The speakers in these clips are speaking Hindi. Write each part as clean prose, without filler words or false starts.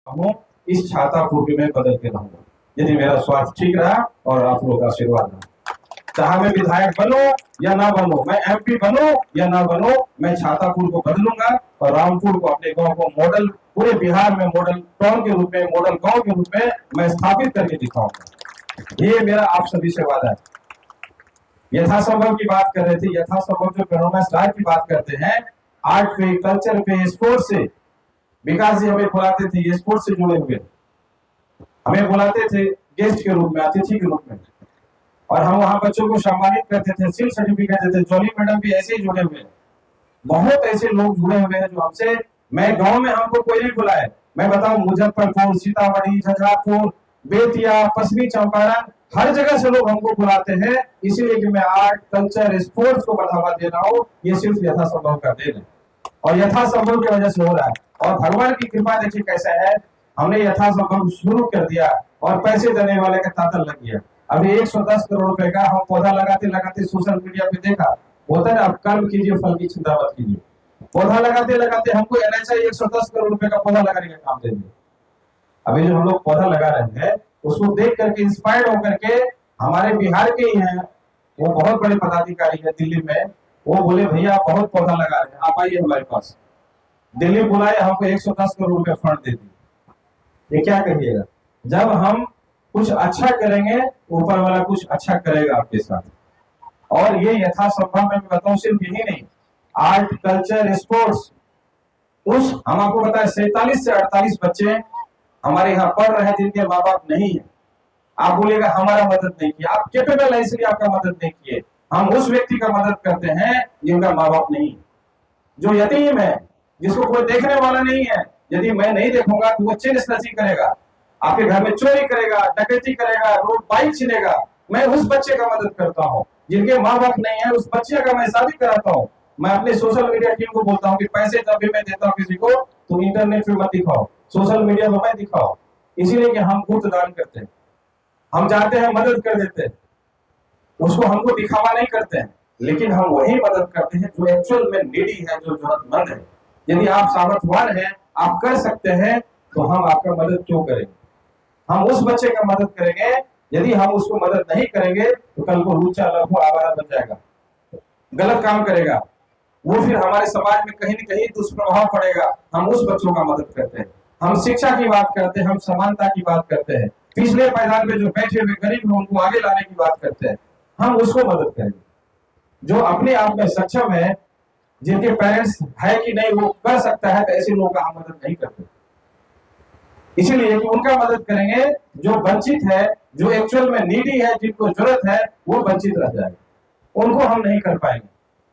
हूँ इस छातापुर के मैं बदल के रहूंगा यदि मेरा स्वास्थ्य ठीक रहा और आप लोग का आशीर्वाद रहा। चाहे मैं विधायक बनूं या ना बनूं, मैं एमपी बनूं या ना बनूं, मैं छातापुर को बदलूंगा और रामपुर को, अपने गांव को मॉडल, पूरे बिहार में मॉडल टाउन के रूप में, मॉडल गांव के रूप में मैं स्थापित करके दिखाऊंगा। ये मेरा आप सभी से वादा है। यथासंभव की बात कर रहे थे, यथासंभव जो प्रेरणा स्टार की बात करते हैं, आर्ट पे, कल्चर पे, स्पोर्ट्स से विकास जी हमें बुलाते थे, ये स्पोर्ट्स से जुड़े हुए हमें बुलाते थे गेस्ट के रूप में, अतिथि के रूप में, और हम वहां बच्चों को सम्मानित करते थे, सिल्क सर्टिफिकेट देते। जॉली मैडम भी ऐसे ही जुड़े हुए हैं, बहुत ऐसे लोग जुड़े हुए हैं जो हमसे, मैं गांव में हमको कोई नहीं बुलाए, मैं बताऊं मुजफ्फरपुर, सीतामढ़ी, झंझारपुर, बेतिया, पश्चिमी चंपारण, हर जगह से लोग हमको बुलाते हैं, इसलिए कि मैं आर्ट, कल्चर, स्पोर्ट्स को बढ़ावा दे रहा हूँ। ये सिर्फ यथासंभव का देन है और यथासंभव की वजह से हो रहा है। और भगवान की कृपा देखिए कैसा है, हमने यथासंभव शुरू कर दिया और पैसे देने वाले का तांता लग गया। अभी 110 करोड़ रुपए का हम पौधा लगाते लगाते सोशल मीडिया पे देखा, होता है ना, आप कर्म कीजिए फल की चिंता मत कीजिए। पौधा लगाते लगाते हमको NHI 110 करोड़ रुपए का पौधा लगाने का काम दे दिया। अभी जो हम लोग पौधा लगा रहे हैं उसको देख करके इंस्पायर्ड होकर के, हमारे बिहार के ही हैं, वो बहुत बड़े पदाधिकारी है दिल्ली में, वो बोले भैया आप बहुत पौधा लगा रहे हैं, आप आइए हमारे पास। दिल्ली बुलाए, हमको 110 करोड़ रुपए फंड दे दी। ये क्या कहिएगा, जब हम कुछ अच्छा करेंगे ऊपर वाला कुछ अच्छा करेगा आपके साथ। और ये यथासंभव मैं बताऊं, सिर्फ यही नहीं, आर्ट, कल्चर, स्पोर्ट्स, उस हम आपको बताए 47 से 48 बच्चे हमारे यहाँ पढ़ रहे हैं जिनके माँ बाप नहीं है। आप बोलेगा हमारा मदद नहीं किया, आप कैपेबल है इसलिए आपका मदद नहीं किए। हम उस व्यक्ति का मदद करते हैं जिनका माँ बाप नहीं है, जो यतीम है, जिसको कोई देखने वाला नहीं है। यदि मैं नहीं देखूंगा तो वो चेन स्नैचिंग करेगा, आपके घर में चोरी करेगा, डकैती करेगा, रोड बाइक छीनेगा। मैं उस बच्चे का मदद करता हूँ जिनके माँ बाप नहीं है, उस बच्चे का मैं शादी कराता हूँ। मैं अपने सोशल मीडिया टीम को बोलता हूँ कि पैसे जब भी मैं देता हूँ किसी को तो इंटरनेट पे मत दिखाओ, सोशल मीडिया में मत दिखाओ, इसीलिए कि हम गुप्त दान करते हैं, हम जाते हैं मदद कर देते हैं, उसको हमको दिखावा नहीं करते हैं, लेकिन हम वही मदद करते हैं जो एक्चुअल में नीडी है, जो जरूरतमंद है। यदि आप सामर्थ्यवान हैं, आप कर सकते हैं, तो हम आपका मदद क्यों करेंगे? हम उस बच्चे का मदद करेंगे। यदि हम उसको मदद नहीं करेंगे तो कल को लूचा, लफू, आवारा बन जाएगा, गलत काम करेगा, वो फिर हमारे समाज में कहीं न कहीं दुष्प्रभाव पड़ेगा। हम उस बच्चों का मदद करते हैं, हम शिक्षा की बात करते हैं, हम समानता की बात करते हैं, पिछले पायदान पे जो बैठे हुए गरीब हैं उनको आगे लाने की बात करते हैं, हम उसको मदद करेंगे। जो अपने आप में सक्षम है, जिनके पेरेंट्स है कि नहीं वो कर सकता है, तो ऐसे लोगों का हम मदद नहीं करते, इसीलिए कि उनका मदद करेंगे जो वंचित है, जो एक्चुअल में नीडी है, जिनको जरूरत है, वो वंचित रह जाएगा, उनको हम नहीं कर पाएंगे।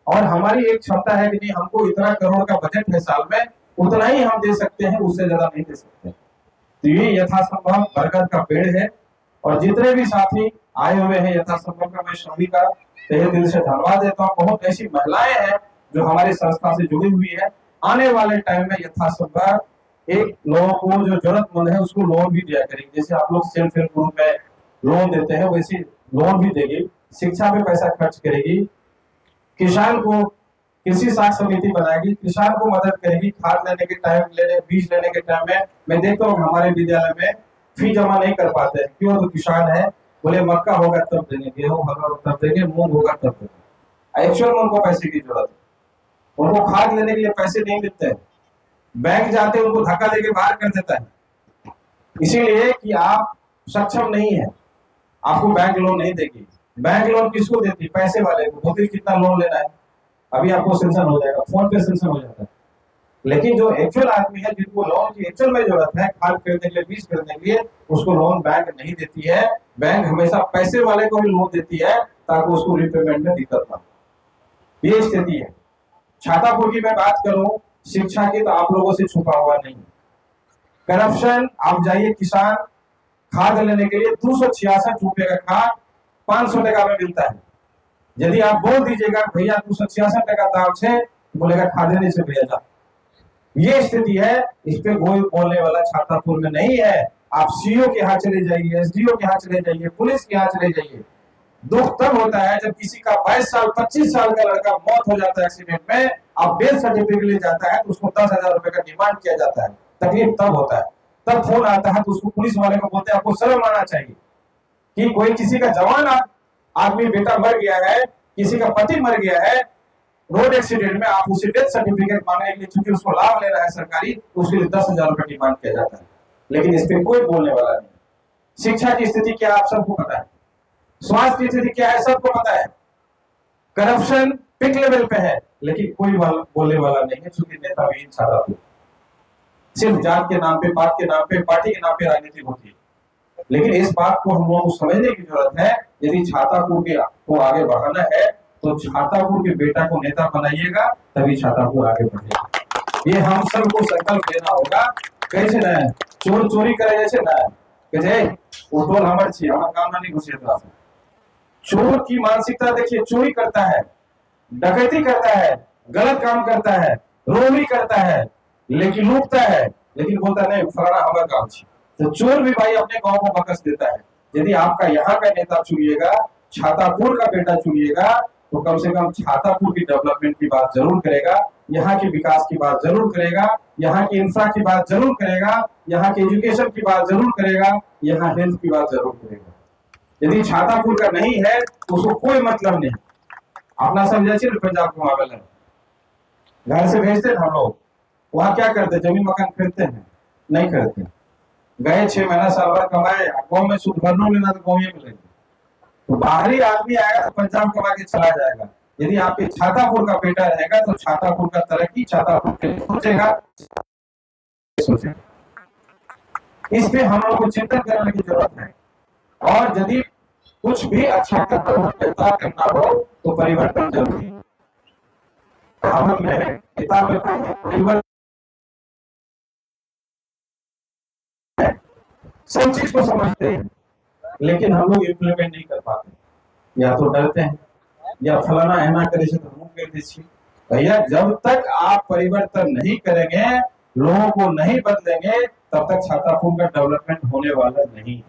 और हमारी एक क्षमता है कि नहीं, हमको इतना करोड़ का बजट है साल में, उतना ही हम दे सकते हैं, उससे ज्यादा नहीं दे सकते। तो ये यथासंभव बरगद का पेड़ है। और जितने भी साथी आए हुए हैं यथासंभव का, मैं सभी का तहे दिल से धन्यवाद देता हूँ। बहुत ऐसी महिलाएं हैं जो हमारी संस्था से जुड़ी हुई है। आने वाले टाइम में यथासंभव एक लोगों को जो जरूरतमंद है उसको लोन भी दिया करेगी, जैसे आप लोग सेल्फ हेल्प ग्रुप में लोन देते हैं वैसे लोन भी देगी, शिक्षा पे पैसा खर्च करेगी, किसान को कृषि साख समिति बनाएगी, किसान को मदद करेगी, खाद लेने के टाइम, बीज लेने के टाइम में मैं देखता हूँ हमारे विद्यालय में फी जमा नहीं कर पाते हैं, क्यों? तो किसान है, बोले मक्का होगा तब देंगे, गेहूं होगा तब देंगे, मूंग होगा तब देंगे। एक्चुअल में उनको पैसे की जरूरत है, उनको खाद लेने के लिए पैसे नहीं मिलते हैं, बैंक जाते उनको धक्का देके बाहर कर देता है, इसीलिए कि आप सक्षम नहीं है, आपको बैंक लोन नहीं देगी। बैंक लोन किसको देती? पैसे वाले को, बोलती कितना लोन लेना है, अभी आपको सेंक्शन हो जाएगा, फोन पे सेंक्शन हो जाता है। लेकिन जो एक्चुअल आदमी है, जिनको लोन की एक्चुअल में जरूरत है, खाद खरीदने के लिए, बीज खरीदने के लिए, उसको लोन बैंक नहीं देती है। बैंक हमेशा पैसे वाले को ही लोन देती है ताकि उसको रिपेमेंट में दिक्कत ना। ये स्थिति है। छातापुर की मैं बात करूं, शिक्षा की, तो आप लोगों से छुपा हुआ नहीं। करप्शन, आप जाइए किसान खाद लेने के लिए 266 रुपए का खाद 500 टका में मिलता है। यदि आप बोल दीजिएगा भैया 266 टका दाम से, बोलेगा खादे नहीं से भैया जा। ये स्थिति है, इस पे कोई बोलने वाला छातापुर में नहीं है। आप सीओ के यहाँ चले जाइए, एसडीओ के यहाँ चले जाइए, पुलिस के यहाँ चले जाइए। दुख तब होता है जब किसी का 22 साल 25 साल का लड़का मौत हो जाता है एक्सीडेंट में, अब डेथ सर्टिफिकेट ले जाता है तो उसको 10,000 रुपए का डिमांड किया जाता है। तकलीफ तब होता है, तब फोन आता है तो उसको पुलिस वाले को बोलते हैं आपको शर्म आना चाहिए कि कोई किसी का जवान आदमी बेटा मर गया है, किसी का पति मर गया है रोड एक्सीडेंट में, आप उसे डेथ सर्टिफिकेट मांगने के लिए, चूंकि उसको लाभ ले रहा है सरकारी, तो उसके लिए 10,000 रुपए डिमांड किया जाता है, लेकिन इस पर कोई बोलने वाला नहीं। शिक्षा की स्थिति क्या आप सबको पता है, स्वास्थ्य की स्थिति क्या है सबको पता है, करप्शन पिक लेवल पे है, लेकिन कोई बोलने वाला नहीं है, चूंकि नेता विहीन सारा सिर्फ जात के नाम पे, पात के नाम पे, पार्टी के नाम पे राजनीति होती है। लेकिन इस बात को हम लोगों को समझने की जरूरत है, यदि छातापुर को आगे बढ़ाना है तो छातापुर के बेटा को नेता बनाइएगा, तभी छातापुर आगे बढ़ेगा। ये हम सबको संकल्प लेना होगा। कैसे न चोर चोरी करे जैसे न वो टोल हमारे चाहिए, हमारा काम नहीं घुसे। चोर की मानसिकता देखिए, चोरी करता है, डकैती करता है, गलत काम करता है, रोबरी करता है, लेकिन लूटता है, लेकिन बोलता नहीं फलाना हमारा काम चाहिए। तो चोर भी भाई अपने गांव को बकस देता है। यदि आपका यहाँ का नेता चुनिएगा, छातापुर का बेटा चुनिएगा, तो कम से कम छातापुर की डेवलपमेंट की बात जरूर करेगा, यहाँ के विकास की बात जरूर करेगा, यहाँ की इंफ्रा की बात जरूर करेगा, यहाँ के एजुकेशन की बात जरूर करेगा, यहाँ हेल्थ की बात जरूर करेगा। यदि छातापुर का नहीं है तो उसको कोई मतलब नहीं। अपना समझे पंजाब को मामला घर से भेजते हम लोग, वहां क्या करते, जमीन मकान खरीदते हैं? नहीं खरीदते। गए 6 महीना साल भर कमाए, गाँव में शुद्ध भरनों लेना तो गाँव में मिलेंगे। तो बाहरी आदमी आएगा तो पंजाब कमा के चला जाएगा। यदि आपके छातापुर का बेटा रहेगा तो छातापुर का तरक्की छातापुर के लिए सोचेगा। इस पे हम लोग को चिंतन करने की जरूरत है। और यदि कुछ भी अच्छा करना हो तो परिवर्तन जरूरी है। किताब में परिवर्तन सब चीज को समझते हैं, लेकिन हम लोग इम्प्लीमेंट नहीं कर पाते, या तो डरते हैं या फलाना ऐना करे से तो मुंह कर दीजिए। भैया जब तक आप परिवर्तन नहीं करेंगे, लोगों को नहीं बदलेंगे, तब तक छातापुर का डेवलपमेंट होने वाला नहीं।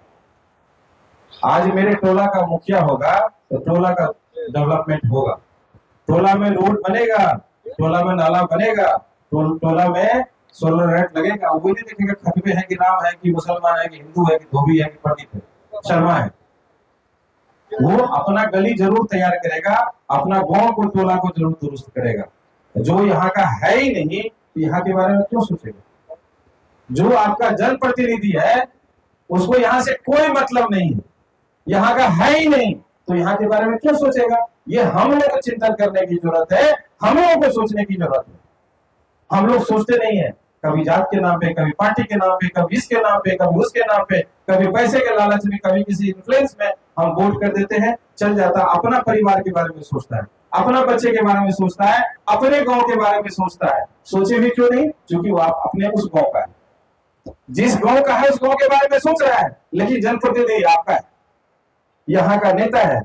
आज मेरे टोला का मुखिया होगा तो टोला का डेवलपमेंट होगा, टोला में रोड बनेगा, टोला में नाला बनेगा, टोला में सोलर लाइट लगेगा। वो नहीं देखेगा खतबे है कि राम है कि मुसलमान है कि हिंदू है कि धोबी है कि पंडित है, शर्मा है। वो अपना गली जरूर तैयार करेगा, अपना गांव को टोला को जरूर दुरुस्त करेगा। जो यहाँ का है ही नहीं तो यहाँ के बारे में क्यों सोचेगा? जो आपका जनप्रतिनिधि है उसको यहाँ से कोई मतलब नहीं है, यहाँ का है ही नहीं, तो यहाँ के बारे में क्यों सोचेगा? ये हम लोग को चिंतन करने की जरूरत है, हम लोगों को सोचने की जरूरत है। हम लोग सोचते नहीं है, कभी जात के नाम पे, कभी पार्टी के नाम पे, कभी इसके नाम पे, कभी उसके नाम पे, कभी पैसे के लालच में, कभी किसी इन्फ्लुएंस में हम वोट कर देते हैं, चल जाता। अपना परिवार के बारे में सोचता है, अपना बच्चे के बारे में सोचता है, अपने गांव के बारे में सोचता है। सोचे भी क्यों नहीं? क्योंकि वो आप अपने उस गांव का है, जिस गांव का है उस गांव के बारे में सोच रहा है, लेकिन जनप्रतिनिधि आपका है, यहाँ का नेता है,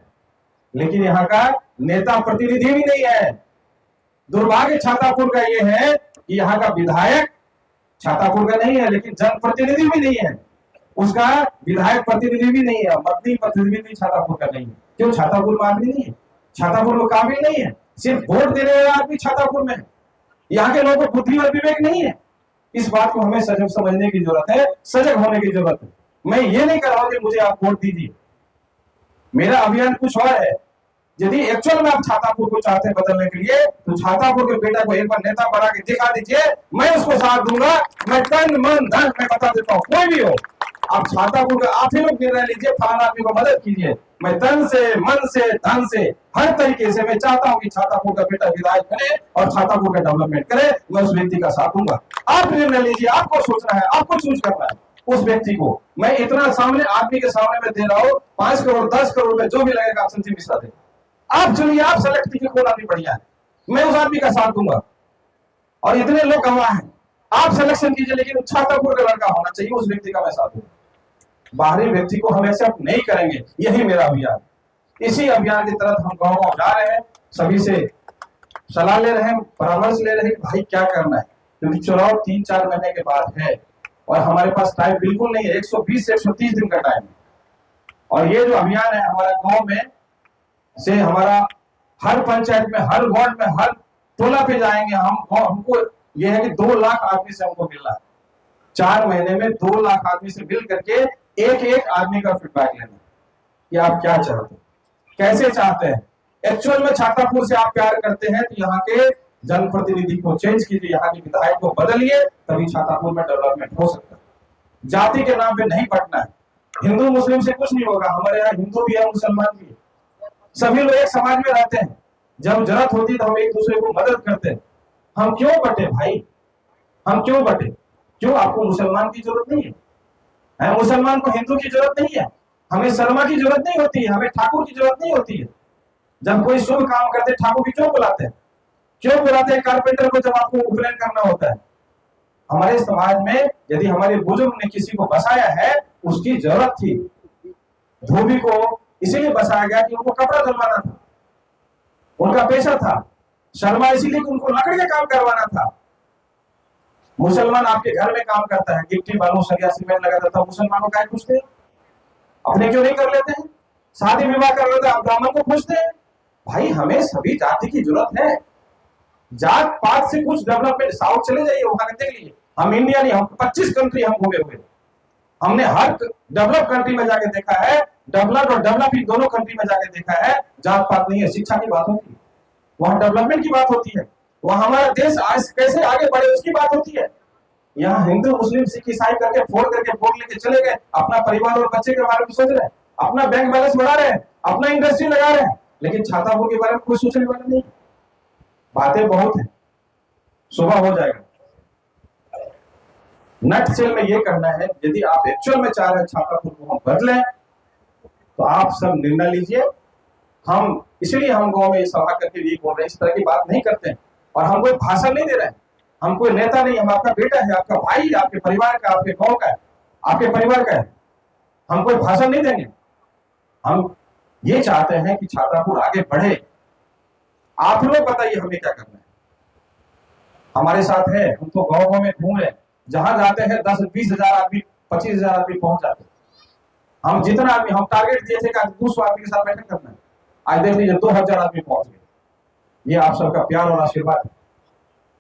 लेकिन यहाँ का नेता प्रतिनिधि भी नहीं है। दुर्भाग्य छातापुर का ये है कि यहाँ का विधायक छातापुर का नहीं है, लेकिन जनप्रतिनिधि भी नहीं है, उसका विधायक प्रतिनिधि भी नहीं है, मंत्री प्रतिनिधि भी छातापुर का नहीं है। क्यों? छातापुर में आदमी नहीं है, छातापुर में काबिल नहीं है, सिर्फ वोट देने वाला आदमी छातापुर में है। यहाँ के लोगों को बुद्धि और विवेक नहीं है। इस बात को हमें सजग समझने की जरूरत है, सजग होने की जरूरत है। मैं ये नहीं कर रहा हूं कि मुझे आप वोट दीजिए, मेरा अभियान कुछ और है। यदि एक्चुअल में आप छातापुर को चाहते हैं बदलने के लिए, तो छातापुर के बेटा को एक बार नेता बना के दिखा दीजिए, मैं उसको साथ दूंगा। मैं तन मन धन मैं बता देता हूँ, कोई भी हो, आप छातापुर का आप ही लोग निर्णय लीजिए, फलाना आदमी को मदद कीजिए। मैं तन से, मन से, धन से, हर तरीके से मैं चाहता हूँ कि छातापुर का बेटा विधायक बने और छातापुर का डेवलपमेंट करे। मैं उस व्यक्ति का साथ दूंगा। आप निर्णय लीजिए, आपको सोचना है, आपको चूज करना है उस व्यक्ति को। मैं इतना सामने आदमी के सामने में दे रहा हूँ, 5 करोड़ 10 करोड़ रुपए जो भी लगेगा आप संजीव मिश्रा दे, आप चुनिए, आप सेलेक्ट कीजिए कौन आदमी बढ़िया है, मैं उस आदमी का साथ दूंगा। और इतने लोग गवाह हैं, आप सिलेक्शन कीजिए, लेकिन छातापुर का लड़का होना चाहिए, उस व्यक्ति का मैं साथ दूंगा। बाहरी व्यक्ति को हम एक्सेप्ट नहीं करेंगे। यही मेरा अभियान। इसी अभियान के तहत हम गाँव गाँव जा रहे हैं, सभी से सलाह ले रहे हैं, परामर्श ले रहे हैं, भाई क्या करना है, क्योंकि चुनाव 3-4 महीने के बाद है और हमारे पास टाइम बिल्कुल नहीं है, 120 से 130 दिन का टाइम है। और ये जो अभियान है हमारा गांव में से, हमारा हर पंचायत में, हर वार्ड में, हर टोला पे जाएंगे हम। हमको ये है कि 2 लाख आदमी से हमको मिलना है। 4 महीने में 2 लाख आदमी से मिल करके एक एक आदमी का फीडबैक लेना कि आप क्या चाहते हैं, कैसे चाहते हैं। एक्चुअल में छातापुर से आप प्यार करते हैं तो यहाँ के जनप्रतिनिधि को चेंज कीजिए, यहाँ के विधायक को बदलिए, तभी छातापुर में डेवलपमेंट हो सकता है। जाति के नाम पे नहीं बंटना है। हिंदू मुस्लिम से कुछ नहीं होगा, हमारे यहाँ हिंदू भी है, मुसलमान भी है, सभी लोग एक समाज में रहते हैं। जब जरूरत होती तो हम एक दूसरे को मदद करते हैं। हम क्यों बटे भाई, हम क्यों बटे? क्यों आपको मुसलमान की जरूरत नहीं है? मुसलमान को हिंदू की जरूरत नहीं है, हमें शर्मा की जरूरत नहीं होती है, हमें ठाकुर की जरूरत नहीं होती है। जब कोई शुभ काम करते ठाकुर की क्यों बुलाते हैं? क्यों बुलाते हैं कारपेंटर को जब आपको उपनयन करना होता है? हमारे समाज में यदि हमारे बुजुर्ग ने किसी को बसाया है, उसकी जरूरत थी। धोबी को इसीलिए बसाया गया कि उनको कपड़ा धुलवाना था, उनका पेशा था। शर्मा इसीलिए कि उनको लकड़ी का काम करवाना था। मुसलमान आपके घर में काम करता है, गिट्टी बालू सरिया सीमेंट लगाता था, मुसलमानों का पूछते हैं? अपने क्यों नहीं कर लेते हैं? शादी विवाह कर लेते हैं, ब्राह्मण को पूछते हैं? भाई हमें सभी जाति की जरूरत है। जात पात से कुछ डेवलपमेंट, साउथ चले जाइए, वहां देख लीजिए। हम इंडिया नहीं, हम 25 कंट्री हम घूमे हुए, हमने हर डेवलप कंट्री में जाके देखा है, डेवलप और डेवलपिंग दोनों कंट्री में जाके देखा है, जात पात नहीं है, शिक्षा की बात होती है, वहां डेवलपमेंट की बात होती है, वहां हमारा देश आज कैसे आगे बढ़े उसकी बात होती है। यहाँ हिंदू मुस्लिम सिख ईसाई करके फोड़ करके वोट लेके चले गए, अपना परिवार और बच्चे के बारे में सोच रहे हैं, अपना बैंक बैलेंस बढ़ा रहे हैं, अपना इंडस्ट्री लगा रहे हैं, लेकिन छातापुर के बारे में कोई सोचने वाला नहीं। बातें बहुत है, सुबह हो जाएगा। नटशेल में ये करना है, यदि आप एक्चुअल में चाह रहे हैं छातापुर को हम बदलें, तो आप सब निर्णय लीजिए। हम इसलिए हम गांव में सभा करके ये बोल रहे हैं, इस तरह की बात नहीं करते हैं, और हम कोई भाषण नहीं दे रहे हैं, हम कोई नेता नहीं, हम आपका बेटा है, आपका भाई, आपके परिवार का, आपके गांव का है, आपके परिवार का है। हम कोई भाषण नहीं देंगे, हम ये चाहते हैं कि छातापुर आगे बढ़े। आप लोग बताइए हमें क्या करना है। हमारे साथ है, हम तो गांव गांव में घूम रहे हैं, जहां जाते हैं 10-20 हजार आदमी, 25 हजार आदमी पहुंच जाते हैं। हम जितना आदमी, हम टारगेट दिए थे कि 200 आदमी के साथ बैठक करना है, आज देख लीजिए 2000 आदमी पहुंच गए। ये आप सबका प्यार और आशीर्वाद है।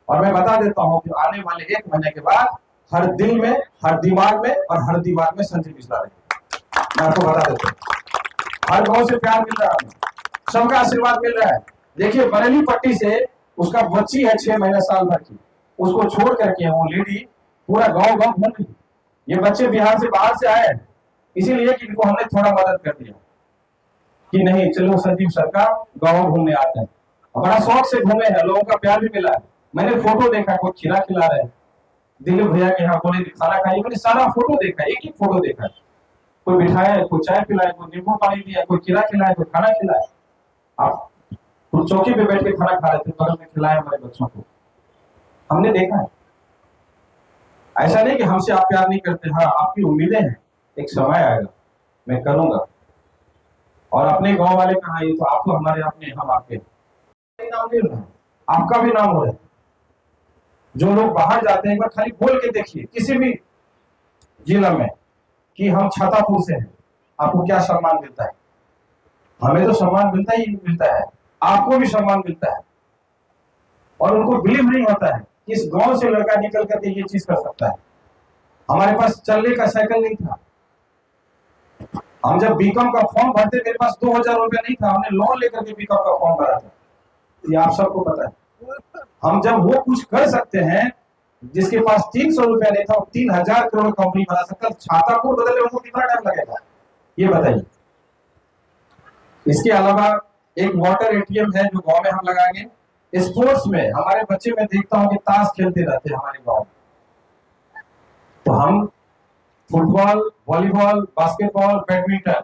और मैं बता देता हूं कि आने वाले 1 महीने के बाद हर दिल में, हर दिमाग में और हर दीवार में संजय मिश्रा रहेगा। मैं आपको बता देता हूँ, हर गांव से प्यार मिल रहा है, सबका आशीर्वाद मिल रहा है। देखिए बरेली पट्टी से उसका बच्ची है 6 महीने साल भर की, उसको छोड़ करके वो लेडी पूरा गांव गांव घूम रही। ये बच्चे बिहार से, बाहर से आए, इसीलिए कि इनको हमने थोड़ा मदद कर दिया कि नहीं चलो संजीव सरकार गांव घूमने आते हैं। बड़ा शौक से घूमे हैं, लोगों का प्यार भी मिला है। मैंने फोटो देखा, कोई खीरा खिला रहे हैं, दिलीप भैया के यहाँ बोले खाना खाइए, मैंने सारा फोटो देखा, एक एक फोटो देखा। कोई बिठाया, कोई चाय पिलाया, कोई नींबू पानी दिया, कोई खीरा खिलाया, कोई खाना खिलाया। आप कुछ चौकी पे बैठ के खाना खा रहे थे, बगल में खिलाया हमारे बच्चों को, हमने देखा है। ऐसा नहीं कि हमसे आप प्यार नहीं करते, हाँ आपकी उम्मीदें हैं, एक समय आएगा मैं करूंगा। और अपने गांव वाले कहा, ये तो आपको हमारे अपने, हम आपके नाम ले रहे हैं, आपका भी नाम हो रहा है। जो लोग बाहर जाते हैं, एक बार खाली बोल के देखिए किसी भी जिला में कि हम छातापुर से हैं, आपको क्या सम्मान मिलता है? हमें तो सम्मान मिलता ही मिलता है, आपको भी सम्मान मिलता है। और उनको बिलीव नहीं होता है कि इस गांव से लड़का निकल करके ये चीज कर सकता है। हमारे पास चलने का साइकिल नहीं था, हम जब बीकॉम का फॉर्म भरते मेरे पास 2000 रुपया नहीं था, हमने लोन लेकर के बीकॉम का फॉर्म भरा था, ये आप सबको पता है। हम जब वो कुछ कर सकते हैं जिसके पास 300 रुपया नहीं था, वो 3000 करोड़ कंपनी बना सकता, छातापुर बदलने में कितना टाइम लगेगा ये बताइए। इसके अलावा एक वाटर एटीएम है जो गांव में हम लगाएंगे। स्पोर्ट्स में हमारे बच्चे में देखता हूँ कि ताश खेलते रहते हैं हमारे गांव, तो हम फुटबॉल, वॉलीबॉल, बास्केटबॉल, बैडमिंटन,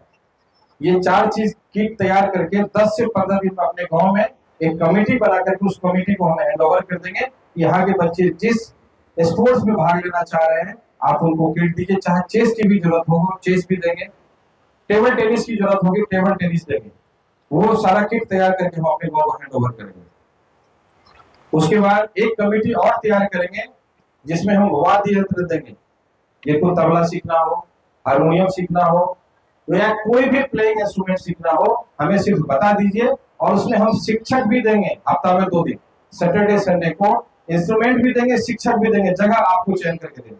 ये 4 चीज किट तैयार करके 10 से 15 दिन में अपने गांव में एक कमेटी बना करके उस कमेटी को हम हैंड ओवर कर देंगे। यहाँ के बच्चे जिस स्पोर्ट्स में भाग लेना चाह रहे हैं आप उनको किट दीजिए, चाहे चेस की भी जरूरत हो चेस भी देंगे, टेबल टेनिस की जरूरत होगी टेबल टेनिस देंगे, वो सारा किट तैयार करके हम अपने गांव को हैंड ओवर करेंगे। उसके बाद एक कमेटी और तैयार करेंगे जिसमें हम वाद्य यंत्र देंगे, ये कोई तबला सीखना हो, हारमोनियम सीखना हो या कोई भी प्लेइंग इंस्ट्रूमेंट सीखना हो, हमें सिर्फ बता दीजिए और उसमें हम शिक्षक भी देंगे हफ्ता में 2 दिन, सैटरडे संडे को इंस्ट्रूमेंट भी देंगे, शिक्षक भी देंगे, जगह आपको चयन करके देना।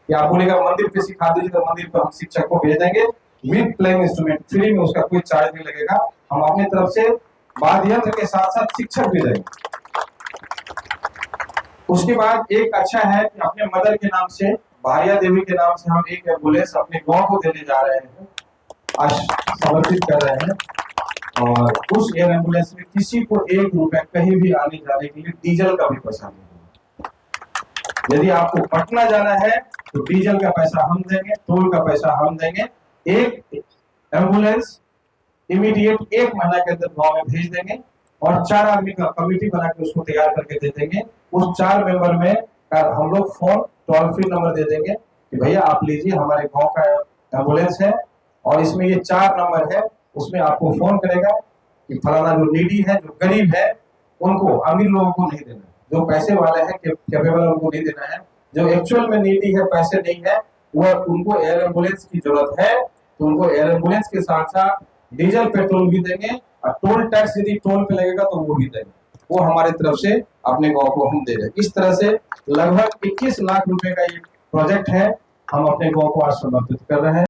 कि आप बोलेगा मंदिर पे सिखा दीजिए, तो मंदिर पे हम शिक्षक को भेज देंगे विद प्लेइंग इंस्ट्रूमेंट, फ्री में, उसका कोई चार्ज नहीं लगेगा। हम अपनी तरफ से वाद्य यंत्र के साथ साथ शिक्षक भी देंगे। उसके बाद एक अच्छा है कि अपने मदर के नाम से, भारिया देवी के नाम से, हम एक एम्बुलेंस अपने गांव को देने जा रहे हैं, आज समर्पित कर रहे हैं। और उस एयर एम्बुलेंस में किसी को 1 रुपया कहीं भी आने जाने के लिए डीजल का भी पैसा नहीं है। यदि आपको पटना जाना है तो डीजल का पैसा हम देंगे, टोल का पैसा हम देंगे। एक एम्बुलेंस इमीडिएट 1 महीना के अंदर गांव में भेज देंगे और 4 आदमी का कमेटी बना के उसको तैयार करके दे देंगे। उस 4 मेंबर में हम लोग फोन टोल फ्री नंबर दे देंगे कि भैया आप लीजिए, हमारे गांव का एम्बुलेंस है और इसमें ये 4 नंबर है, उसमें आपको फोन करेगा कि फलाना जो नीडी है, जो गरीब है, उनको, अमीर लोगों को नहीं देना, जो पैसे वाले हैं, कैपेबल, उनको नहीं देना है। जो एक्चुअल में नीडी है, पैसे नहीं है, वो उनको एयर एम्बुलेंस की जरूरत है, तो उनको एयर एम्बुलेंस के साथ साथ डीजल पेट्रोल भी देंगे और टोल टैक्स यदि टोल पे लगेगा तो वो भी देंगे। वो हमारे तरफ से अपने गांव को हम दे रहे हैं। इस तरह से लगभग 21 लाख रुपए का ये प्रोजेक्ट है, हम अपने गांव को आज समर्पित कर रहे हैं।